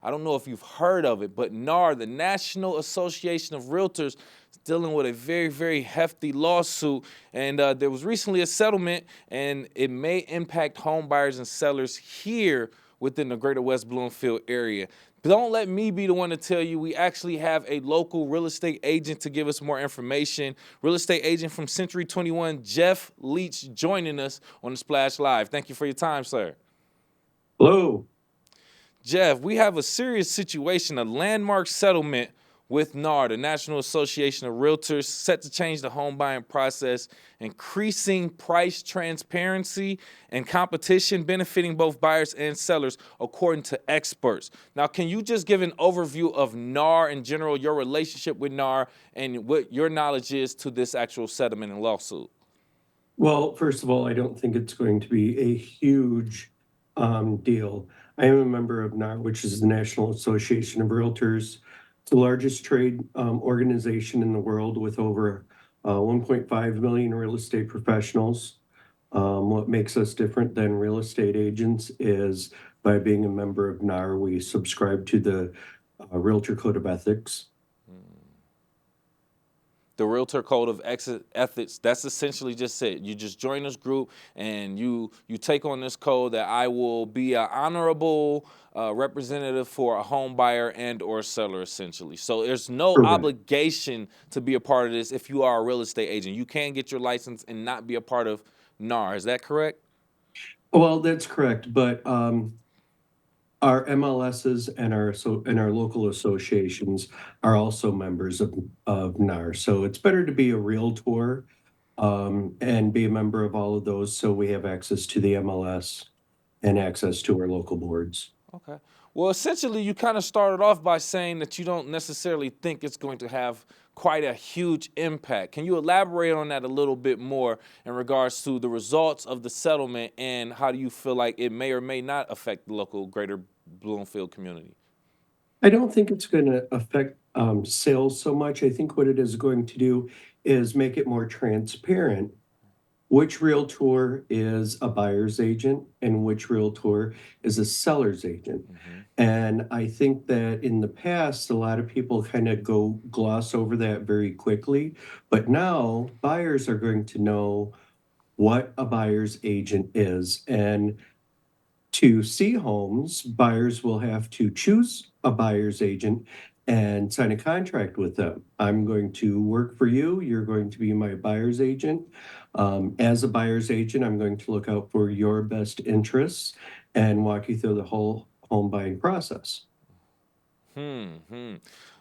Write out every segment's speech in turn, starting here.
I don't know if you've heard of it, but N.A.R, the National Association of Realtors, is dealing with a very, very hefty lawsuit. And there was recently a settlement, and it may impact home buyers and sellers here within the Greater West Bloomfield area. Don't let me be the one to tell you. We actually have a local real estate agent to give us more information. Real estate agent from Century 21, Geoff Leach, joining us on the Splash Live. Thank you for your time, sir. Hello. Geoff, we have a serious situation, a landmark settlement with N.A.R, the National Association of Realtors, set to change the home buying process, increasing price transparency and competition, benefiting both buyers and sellers, according to experts. Now, can you just give an overview of N.A.R in general, your relationship with N.A.R, and what your knowledge is to this actual settlement and lawsuit? Well, first of all, I don't think it's going to be a huge deal. I am a member of N.A.R, which is the National Association of Realtors. It's the largest trade organization in the world with over 1.5 million real estate professionals. What makes us different than real estate agents is by being a member of N.A.R, we subscribe to the Realtor Code of Ethics. The Realtor Code of Ethics, that's essentially just it. You just join this group and you take on this code that I will be an honorable representative for a home buyer and or seller, essentially. So there's no Correct. obligation to be a part of this if you are a real estate agent. You can get your license and not be a part of N.A.R. Is that correct? Well, that's correct, but our MLSs and our local associations are also members of N.A.R. So it's better to be a realtor and be a member of all of those, so we have access to the MLS and access to our local boards. Okay. Well, essentially, you kind of started off by saying that you don't necessarily think it's going to have quite a huge impact. Can you elaborate on that a little bit more in regards to the results of the settlement and how do you feel like it may or may not affect the local Greater Bloomfield community? I don't think it's going to affect sales so much. I think what it is going to do is make it more transparent which realtor is a buyer's agent and which realtor is a seller's agent. And I think that in the past, a lot of people kind of go gloss over that very quickly. But now buyers are going to know what a buyer's agent is. And to see homes, buyers will have to choose a buyer's agent and sign a contract with them. I'm going to work for you. You're going to be my buyer's agent. As a buyer's agent, I'm going to look out for your best interests and walk you through the whole home buying process.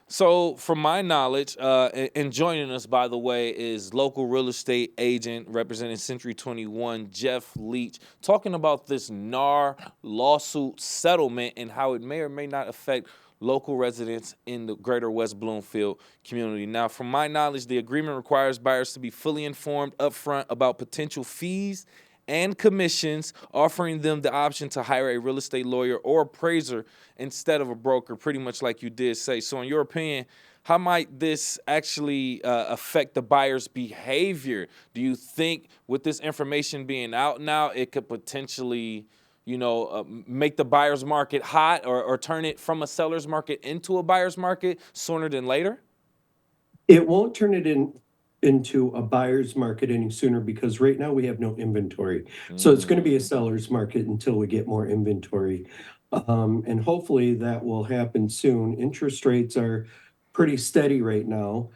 So, from my knowledge, and joining us, by the way, is local real estate agent representing Century 21, Geoff Leach, talking about this N.A.R lawsuit settlement and how it may or may not affect local residents in the Greater West Bloomfield community. Now, from my knowledge, the agreement requires buyers to be fully informed upfront about potential fees and commissions, offering them the option to hire a real estate lawyer or appraiser instead of a broker, pretty much like you did say. So in your opinion, how might this actually affect the buyer's behavior? Do you think with this information being out now, it could potentially, make the buyer's market hot or turn it from a seller's market into a buyer's market sooner than later? It won't turn it into a buyer's market any sooner because right now we have no inventory. So it's going to be a seller's market until we get more inventory. And hopefully that will happen soon. Interest rates are pretty steady right now.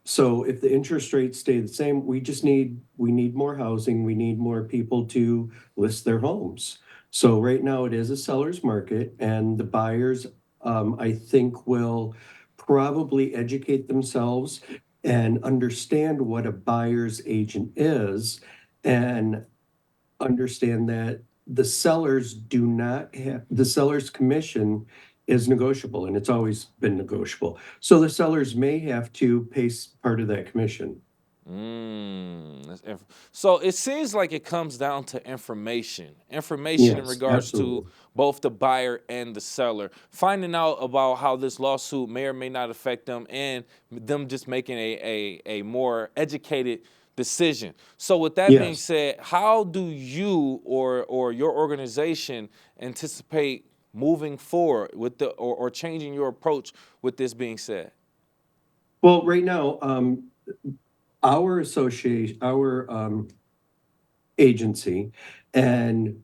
So if the interest rates stay the same, we need more housing. We need more people to list their homes. So right now it is a seller's market, and the buyers, I think, will probably educate themselves and understand what a buyer's agent is and understand that the seller's commission is negotiable, and it's always been negotiable. So the sellers may have to pay part of that commission. So it seems like it comes down to information in Yes, regards to absolutely. both the buyer and the seller, finding out about how this lawsuit may or may not affect them and them just making a more educated decision. So with that being Yes. said, how do you or your organization anticipate moving forward with the or changing your approach with this being said? Well, right now, our association, our agency, and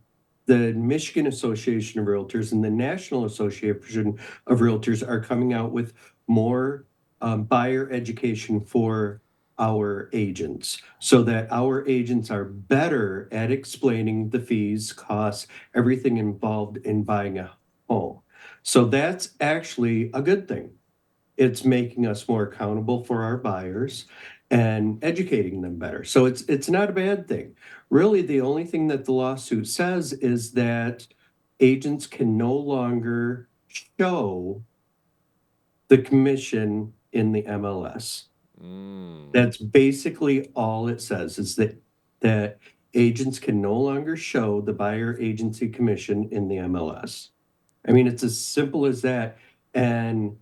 the Michigan Association of Realtors and the National Association of Realtors are coming out with more buyer education for our agents so that our agents are better at explaining the fees, costs, everything involved in buying a home. So that's actually a good thing. It's making us more accountable for our buyers and educating them better. So it's not a bad thing. Really, the only thing that the lawsuit says is that agents can no longer show the commission in the MLS. That's basically all it says, is that agents can no longer show the buyer agency commission in the MLS. I mean, it's as simple as that. And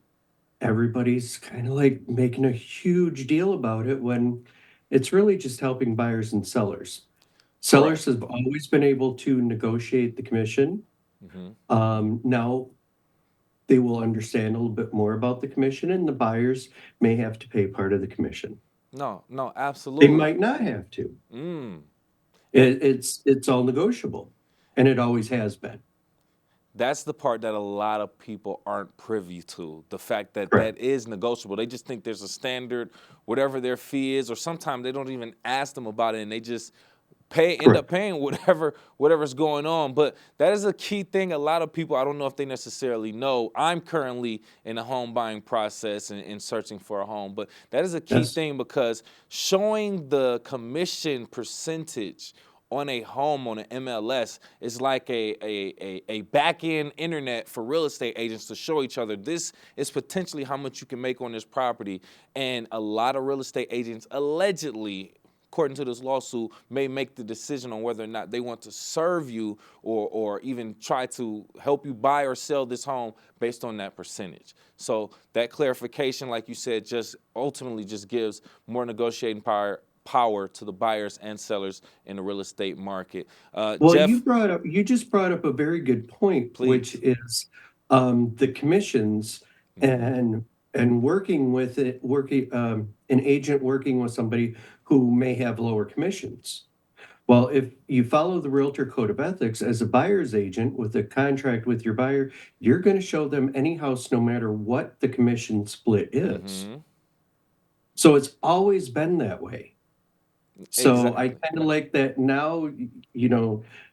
everybody's kind of like making a huge deal about it when it's really just helping buyers and sellers. Correct. Sellers have always been able to negotiate the commission. Now they will understand a little bit more about the commission, and the buyers may have to pay part of the commission. No, no, They absolutely. might not have to. And It's all negotiable, and it always has been. that's the part that a lot of people aren't privy to. The fact that Correct. that is negotiable. They just think there's a standard, whatever their fee is, or sometimes they don't even ask them about it and they just end up Correct. paying whatever's going on. But that is a key thing. A lot of people, I don't know if they necessarily know. I'm currently in a home buying process and searching for a home, but that is a key Yes. thing because showing the commission percentage on a home on an MLS is like a back end internet for real estate agents to show each other this is potentially how much you can make on this property. And a lot of real estate agents allegedly, according to this lawsuit, may make the decision on whether or not they want to serve you or even try to help you buy or sell this home based on that percentage. So that clarification, like you said, just ultimately just gives more negotiating power to the buyers and sellers in the real estate market. Well, Geoff, you just brought up a very good point, which please. is the commissions and working with it, working an agent working with somebody who may have lower commissions. Well, if you follow the Realtor Code of Ethics as a buyer's agent with a contract with your buyer, you're going to show them any house no matter what the commission split is. Mm-hmm. So it's always been that way. So I Exactly. kind of like that now,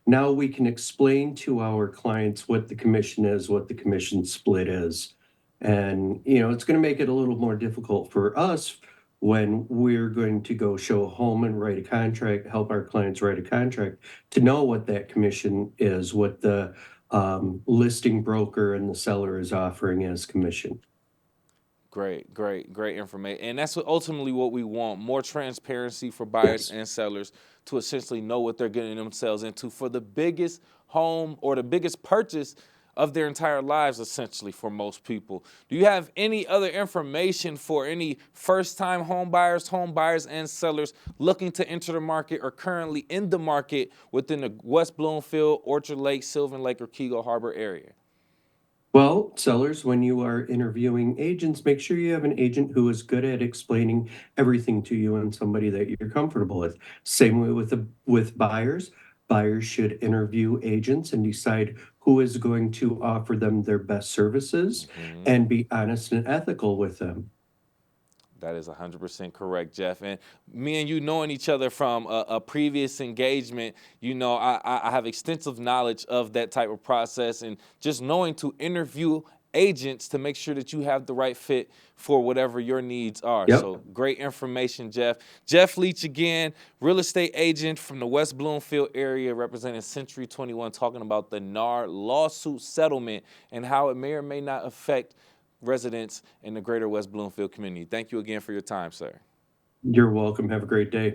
now we can explain to our clients what the commission is, what the commission split is. And, it's going to make it a little more difficult for us when we're going to go show a home and write a contract, help our clients write a contract to know what that commission is, what the listing broker and the seller is offering as commission. Great information. And that's ultimately what we want, more transparency for buyers Yes. and sellers to essentially know what they're getting themselves into for the biggest home or the biggest purchase of their entire lives, essentially, for most people. Do you have any other information for any first-time home buyers and sellers looking to enter the market or currently in the market within the West Bloomfield, Orchard Lake, Sylvan Lake, or Kego Harbor area? Well, sellers, when you are interviewing agents, make sure you have an agent who is good at explaining everything to you and somebody that you're comfortable with. Same way with buyers. Buyers should interview agents and decide who is going to offer them their best services and be honest and ethical with them. That is 100% correct, Geoff. And me and you knowing each other from a previous engagement, I have extensive knowledge of that type of process and just knowing to interview agents to make sure that you have the right fit for whatever your needs are. Yep. So great information, Geoff. Geoff Leach again, real estate agent from the West Bloomfield area representing Century 21, talking about the N.A.R lawsuit settlement and how it may or may not affect residents in the Greater West Bloomfield community. Thank you again for your time, sir. You're welcome. Have a great day.